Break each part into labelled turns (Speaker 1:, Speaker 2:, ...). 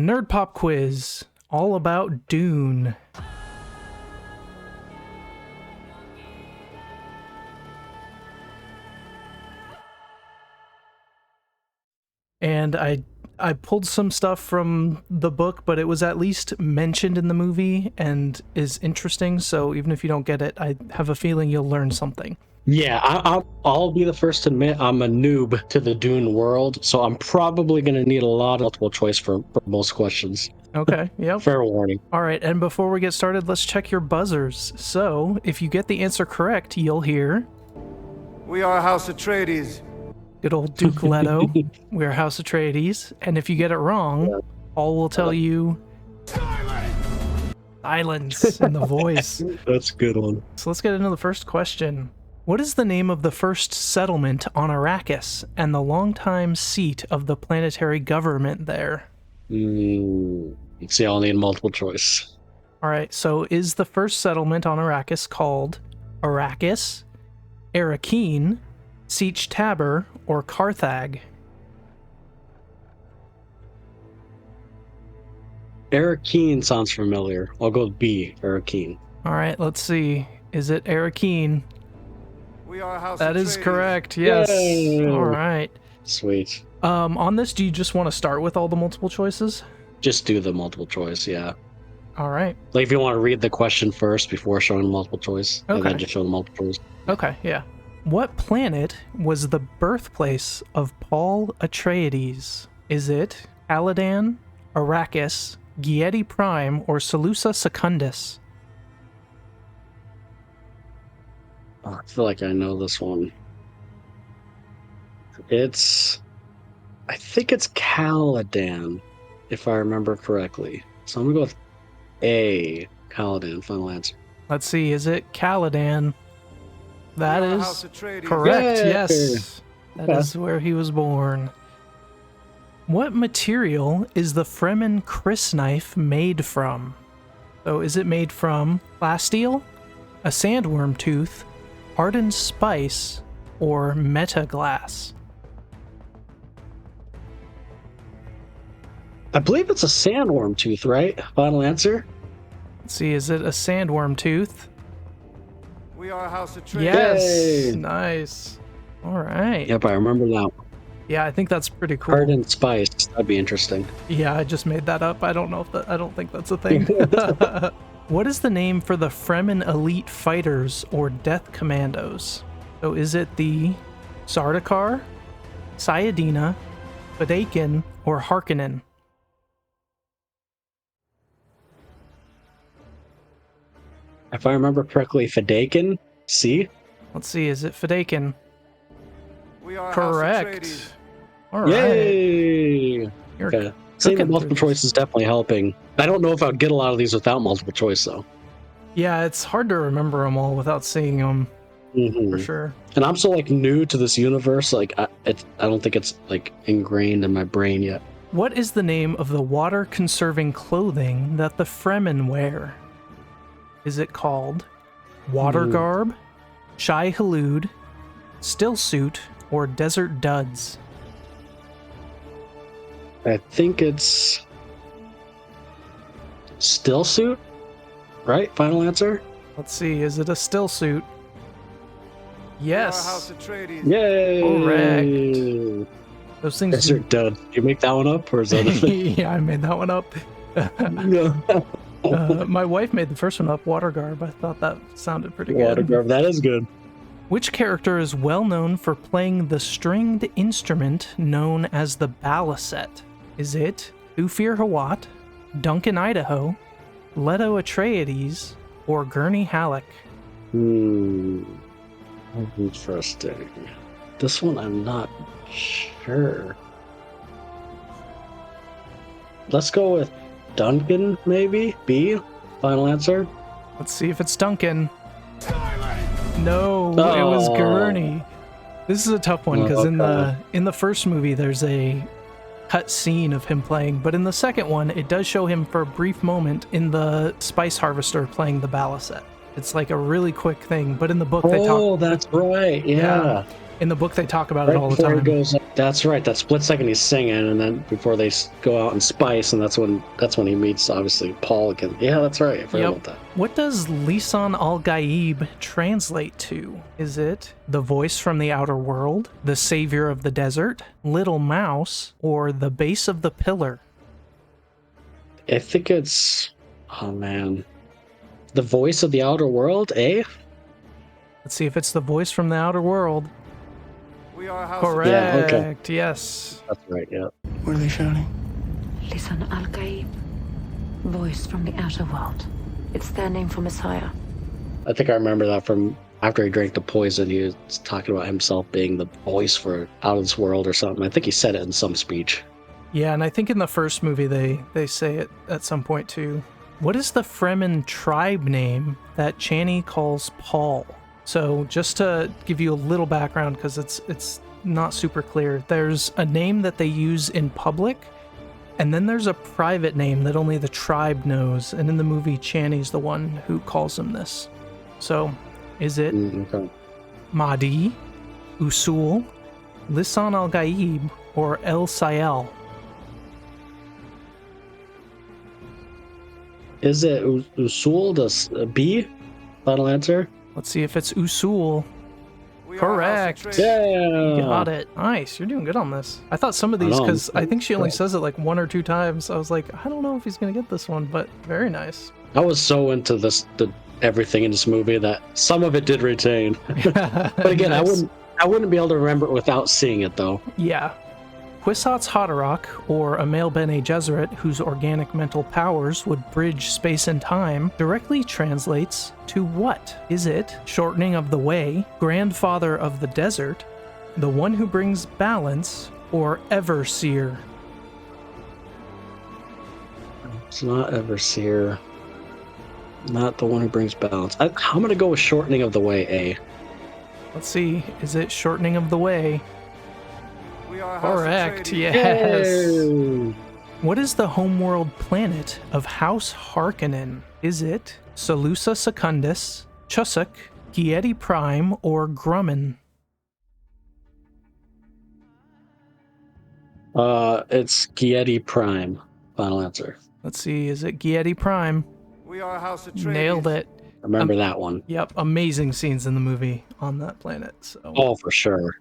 Speaker 1: Nerd Pop Quiz, all about Dune. And I pulled some stuff from the book, but it was at least mentioned in the movie and is interesting, so even if you don't get it, I have a feeling you'll learn something.
Speaker 2: Yeah, I'll be the first to admit I'm a noob to the Dune world, so I'm probably going to need a lot of multiple choice for most questions.
Speaker 1: Okay, yep.
Speaker 2: Fair warning.
Speaker 1: All right, and before we get started, let's check your buzzers. So, if you get the answer correct, you'll hear...
Speaker 3: We are House Atreides.
Speaker 1: Good old Duke Leto. We're House Atreides. And if you get it wrong, Paul will tell you... Silence in the voice.
Speaker 2: That's a good one.
Speaker 1: So let's get into the first question. What is the name of the first settlement on Arrakis and the longtime seat of the planetary government there?
Speaker 2: Let's see, I'll need multiple choice.
Speaker 1: All right, so is the first settlement on Arrakis called Arrakis, Arrakeen, Sietch Tabr, or Carthag?
Speaker 2: Arrakeen sounds familiar. I'll go with B, Arrakeen.
Speaker 1: All right, let's see. Is it Arrakeen?
Speaker 3: We are House
Speaker 1: That
Speaker 3: Atreides.
Speaker 1: is correct, yes.
Speaker 2: Yay.
Speaker 1: All right.
Speaker 2: Sweet.
Speaker 1: On this, do you just want to start with all the multiple choices?
Speaker 2: Just do the multiple choice, yeah.
Speaker 1: All right.
Speaker 2: Like if you want to read the question first before showing the multiple choice, and
Speaker 1: Okay.
Speaker 2: then just show the multiple choice.
Speaker 1: Okay, yeah. What planet was the birthplace of Paul Atreides? Is it Caladan, Arrakis, Giedi Prime, or Seleucia Secundus?
Speaker 2: Oh, I feel like I know this one. I think it's Caladan, if I remember correctly. So I'm gonna go with A, Caladan, final answer.
Speaker 1: Let's see, is it Caladan? That
Speaker 3: We are
Speaker 1: is
Speaker 3: House Atreides.
Speaker 1: correct,
Speaker 2: Yay!
Speaker 1: yes. That
Speaker 2: Okay.
Speaker 1: is where he was born. What material is the Fremen crysknife made from? So is it made from plasteel, a sandworm tooth, hardened spice, or metaglass?
Speaker 2: I believe it's a sandworm tooth, right? Final answer?
Speaker 1: Let's see, is it a sandworm tooth?
Speaker 3: We are House Atreides.
Speaker 1: Yes,
Speaker 2: Yay!
Speaker 1: nice. All right.
Speaker 2: Yep, I remember that one.
Speaker 1: Yeah, I think that's pretty cool.
Speaker 2: Hardened spice. That'd be interesting.
Speaker 1: Yeah, I just made that up. I don't know if that. I don't think that's a thing. What is the name for the Fremen elite fighters or death commandos? So is it the Sardaukar, Sayadina, Fadakin, or Harkonnen?
Speaker 2: If I remember correctly, Fadakin, C?
Speaker 1: Let's see, is it Fadakin?
Speaker 3: We are House
Speaker 1: Correct.
Speaker 3: Atreides.
Speaker 1: All right.
Speaker 2: Yay!
Speaker 1: You're
Speaker 2: Okay. Seeing the
Speaker 1: cooking
Speaker 2: multiple
Speaker 1: through
Speaker 2: choice
Speaker 1: this.
Speaker 2: is definitely helping. I don't know if I would get a lot of these without multiple choice, though.
Speaker 1: Yeah, it's hard to remember them all without seeing them, for sure.
Speaker 2: And I'm so like new to this universe. Like I don't think it's like ingrained in my brain yet.
Speaker 1: What is the name of the water-conserving clothing that the Fremen wear? Is it called water garb, Shai Hulud, stillsuit, or desert duds?
Speaker 2: I think it's stillsuit, right? Final answer.
Speaker 1: Let's see, is it a stillsuit?
Speaker 3: We are House
Speaker 1: Yes.
Speaker 3: Atreides.
Speaker 2: Yay!
Speaker 1: Correct. Those things.
Speaker 2: Desert dud. Did you make that one up, or is that a thing?
Speaker 1: Yeah, I made that one up. My wife made the first one up, water garb. I thought that sounded pretty good.
Speaker 2: Water garb. That is good.
Speaker 1: Which character is well known for playing the stringed instrument known as the baliset? Is it Thufir Hawat, Duncan Idaho, Leto Atreides, or Gurney Halleck?
Speaker 2: Interesting. This one I'm not sure. Let's go with Duncan, maybe? B? Final answer?
Speaker 1: Let's see if it's Duncan. No, it was
Speaker 2: Oh.
Speaker 1: Gurney. This is a tough one because
Speaker 2: Okay.
Speaker 1: in the first movie there's a cut scene of him playing, but in the second one it does show him for a brief moment in the Spice Harvester playing the baliset. It's like a really quick thing, but in the book they talk.
Speaker 2: Oh, that's right. Yeah.
Speaker 1: In the book, they talk about it
Speaker 2: Right
Speaker 1: all the
Speaker 2: before
Speaker 1: time.
Speaker 2: he goes, that's right. That split second he's singing, and then before they go out and spice, and that's when he meets obviously Paul again. Yeah, that's right. I forgot about that.
Speaker 1: What does Lisan al-Gaib translate to? Is it the voice from the outer world, the savior of the desert, little mouse, or the base of the pillar?
Speaker 2: I think it's, oh man, the voice of the outer world, eh?
Speaker 1: Let's see if it's the voice from the outer world.
Speaker 3: We are a house
Speaker 1: Correct.
Speaker 2: Yeah, okay.
Speaker 1: Yes.
Speaker 2: That's right. Yeah.
Speaker 4: What are they shouting?
Speaker 5: Lisan al-Gaib, voice from the outer world. It's their name for Messiah.
Speaker 2: I think I remember that from after he drank the poison. He was talking about himself being the voice for out of this world or something. I think he said it in some speech.
Speaker 1: Yeah, and I think in the first movie they say it at some point too. What is the Fremen tribe name that Chani calls Paul? So just to give you a little background, because it's not super clear, there's a name that they use in public, and then there's a private name that only the tribe knows, and in the movie, Chani's the one who calls him this. So, is it
Speaker 2: Okay.
Speaker 1: Mahdi, Usul, Lisan al-Gaib, or El Sayel?
Speaker 2: Is it Usul, the B? Final answer?
Speaker 1: Let's see if it's Usul.
Speaker 3: We are a house of
Speaker 1: Correct.
Speaker 3: trade.
Speaker 2: Yeah.
Speaker 1: Got it. Nice. You're doing good on this. I thought some of
Speaker 2: I
Speaker 1: these,
Speaker 2: know,
Speaker 1: because I think she only
Speaker 2: yeah.
Speaker 1: says it like 1 or 2 times. I was like, I don't know if he's going to get this one, but very nice.
Speaker 2: I was so into everything in this movie that some of it did retain. But again,
Speaker 1: Nice.
Speaker 2: I wouldn't be able to remember it without seeing it though.
Speaker 1: Yeah. Kwisatz Haderach, or Amel Bene Gesserit, whose organic mental powers would bridge space and time, directly translates to what? Is it shortening of the way, grandfather of the desert, the one who brings balance, or Everseer?
Speaker 2: It's not Everseer. Not the one who brings balance. I'm gonna go with shortening of the way, A.
Speaker 1: Let's see. Is it shortening of the way?
Speaker 3: We are a house of
Speaker 1: Correct.
Speaker 3: trade.
Speaker 1: Yes.
Speaker 2: Yay!
Speaker 1: What is the homeworld planet of House Harkonnen? Is it Salusa Secundus, Chusuk, Giedi Prime, or Grumman?
Speaker 2: It's Giedi Prime. Final answer.
Speaker 1: Let's see. Is it Giedi Prime?
Speaker 3: We are a house of trade.
Speaker 1: Nailed it.
Speaker 2: Remember that one.
Speaker 1: Yep. Amazing scenes in the movie on that planet. So.
Speaker 2: Oh, for sure.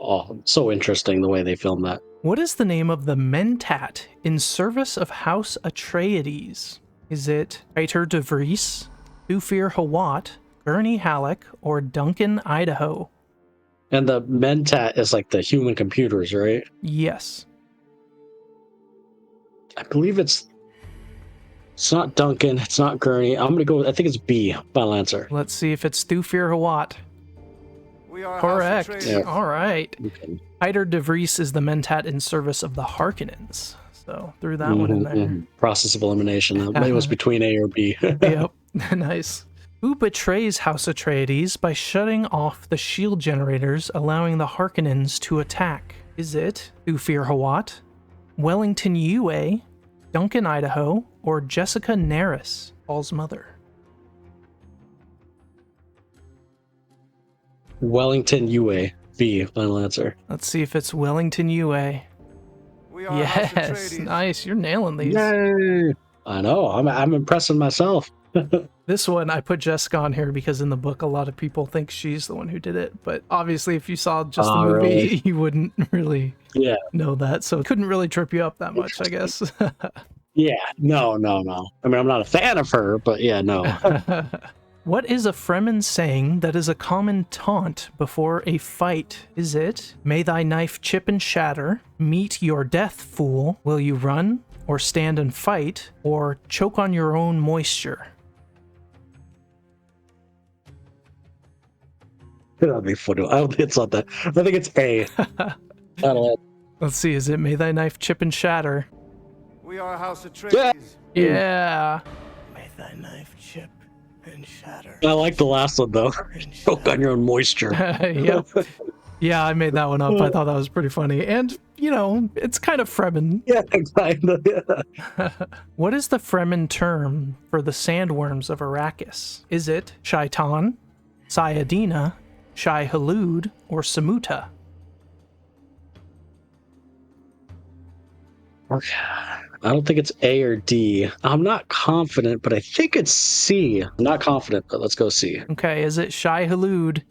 Speaker 2: Oh, so interesting the way they filmed that.
Speaker 1: What is the name of the Mentat in service of House Atreides? Is it Peter de Vries, Thufir Hawat, Gurney Halleck, or Duncan Idaho?
Speaker 2: And the Mentat is like the human computers, right?
Speaker 1: Yes.
Speaker 2: I believe it's not Duncan, it's not Gurney. I'm gonna go. I think it's B. Final answer.
Speaker 1: Let's see if it's Thufir Hawat.
Speaker 3: We are a
Speaker 1: Correct.
Speaker 3: house of trade.
Speaker 2: Yeah.
Speaker 1: All right.
Speaker 2: Okay.
Speaker 1: Peter de Vries is the Mentat in service of the Harkonnens. So threw that one in there.
Speaker 2: Mhm. Process of elimination. It was between A or B.
Speaker 1: Yep. Nice. Who betrays House Atreides by shutting off the shield generators, allowing the Harkonnens to attack? Is it Thufir Hawat, Wellington Yue, Duncan Idaho, or Jessica Nerys, Paul's mother?
Speaker 2: Wellington Yue. B. Final answer.
Speaker 1: Let's see if it's Wellington Yue.
Speaker 3: We are a house of
Speaker 1: Yes,
Speaker 3: trade.
Speaker 1: nice. You're nailing these.
Speaker 2: Yay! I know. I'm impressing myself.
Speaker 1: This one, I put Jessica on here because in the book, a lot of people think she's the one who did it. But obviously, if you saw just the
Speaker 2: Oh,
Speaker 1: movie,
Speaker 2: really?
Speaker 1: you wouldn't really
Speaker 2: Yeah.
Speaker 1: know that. So it couldn't really trip you up that much, I guess.
Speaker 2: Yeah. No. I mean, I'm not a fan of her, but yeah, no.
Speaker 1: What is a Fremen saying that is a common taunt before a fight? Is it, may thy knife chip and shatter, meet your death, fool, will you run, or stand and fight, or choke on your own moisture?
Speaker 2: That'd be funny. I don't think it's not that. I think it's A. I don't know.
Speaker 1: Let's see, is it, may thy knife chip and shatter?
Speaker 3: We are a house of trade.
Speaker 2: Yeah.
Speaker 1: Yeah.
Speaker 4: May thy knife chip and shatter.
Speaker 2: I like the last one though. Choke on your own moisture.
Speaker 1: Yep. Yeah, I made that one up. I thought that was pretty funny. And, you know, it's kind of Fremen.
Speaker 2: Yeah, kind of. Yeah.
Speaker 1: What is the Fremen term for the sandworms of Arrakis? Is it Shaitan, Sayadina, Shai-Hulud, or Samuta?
Speaker 2: Okay. I don't think it's A or D. I'm not confident, but I think it's C. I'm not confident, but let's go C.
Speaker 1: Okay, is it Shai-Hulud?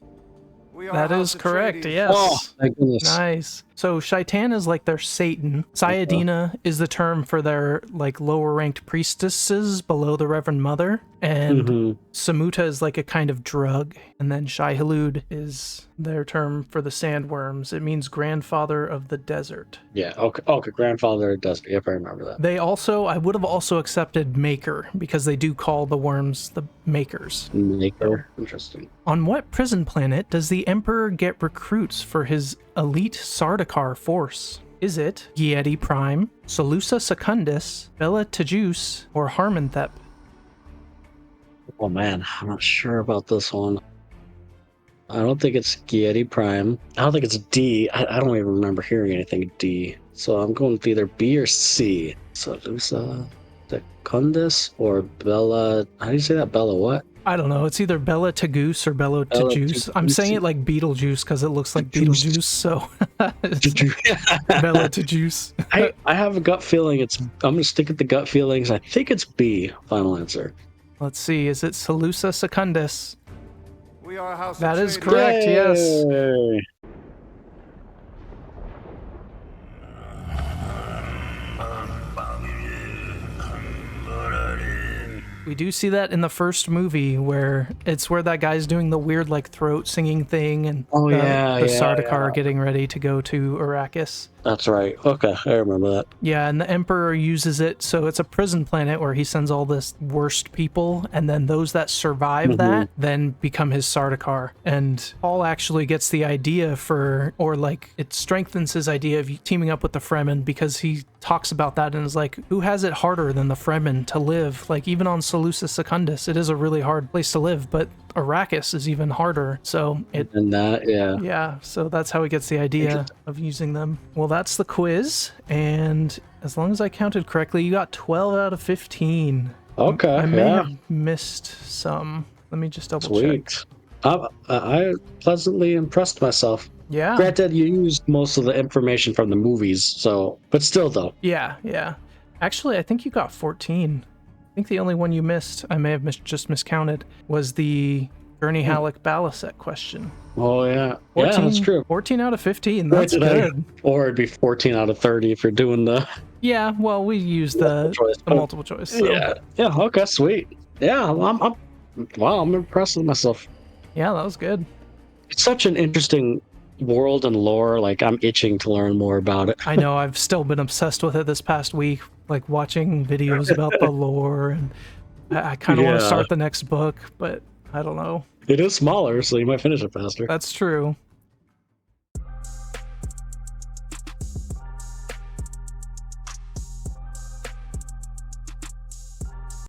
Speaker 3: We are
Speaker 1: That
Speaker 3: House
Speaker 1: is correct,
Speaker 3: Atreides.
Speaker 1: yes.
Speaker 2: Oh, thank goodness.
Speaker 1: Nice. So Shaitan is like their Satan. Sayadina is the term for their like lower ranked priestesses below the Reverend Mother. And Samuta is like a kind of drug. And then Shai-Hulud is their term for the sandworms. It means grandfather of the desert.
Speaker 2: Yeah, okay, grandfather does. Yep, I remember that.
Speaker 1: They also, I would have also accepted maker because they do call the worms the makers.
Speaker 2: Maker. Interesting.
Speaker 1: On what prison planet does the Emperor get recruits for his elite Sardaukar force? Is it Giedi Prime, Solusa Secundus, Bella Tajus, or Harmonthep?
Speaker 2: Oh man, I'm not sure about this one. I don't think it's Giedi Prime. I don't think it's D. I don't even remember hearing anything D. So I'm going with either B or C. So there's Secundus or Bella. How do you say that? Bella what?
Speaker 1: I don't know. It's either Bella Tagoose or Bella Tajus. I'm saying it like Beetlejuice because it looks like Beetlejuice. So Bella Tajus.
Speaker 2: I have a gut feeling I'm gonna stick with the gut feelings. I think it's B. Final answer.
Speaker 1: Let's see. Is it Solusa Secundus?
Speaker 3: We are House
Speaker 1: That is
Speaker 3: Atreides.
Speaker 1: correct. Yes.
Speaker 2: Yay!
Speaker 1: We do see that in the first movie where that guy's doing the weird like throat singing thing and the Sardaukar are getting ready to go to Arrakis.
Speaker 2: That's right. Okay, I remember that.
Speaker 1: Yeah, and the Emperor uses it, so it's a prison planet where he sends all this worst people, and then those that survive that then become his Sardaukar. And Paul actually gets the idea it strengthens his idea of teaming up with the Fremen because he talks about that and is like, who has it harder than the Fremen to live? Like, even on Solusa Secundus, it is a really hard place to live, but Arrakis is even harder. So yeah, so that's how he gets the idea of using them. Well, that's the quiz, and as long as I counted correctly, you got 12 out of 15.
Speaker 2: Okay,
Speaker 1: I may have missed some. Let me just double check.
Speaker 2: I pleasantly impressed myself.
Speaker 1: Yeah.
Speaker 2: Granted, you used most of the information from the movies, but still though.
Speaker 1: Yeah. Actually, I think you got 14. I think the only one you missed, I may have just miscounted, was the Gurney Halleck Balasek question.
Speaker 2: Oh, yeah.
Speaker 1: 14,
Speaker 2: yeah, that's true.
Speaker 1: 14 out of 15. That's good.
Speaker 2: Or it'd be 14 out of 30 if you're doing the...
Speaker 1: Yeah, well, we use the multiple choice. So.
Speaker 2: Yeah, okay, sweet. Yeah, I'm impressed with myself.
Speaker 1: Yeah, that was good.
Speaker 2: It's such an interesting world and lore. Like, I'm itching to learn more about it.
Speaker 1: I know, I've still been obsessed with it this past week, like watching videos about the lore, and I kind of want to start the next book, but I don't know.
Speaker 2: It is smaller, so you might finish it faster.
Speaker 1: That's true.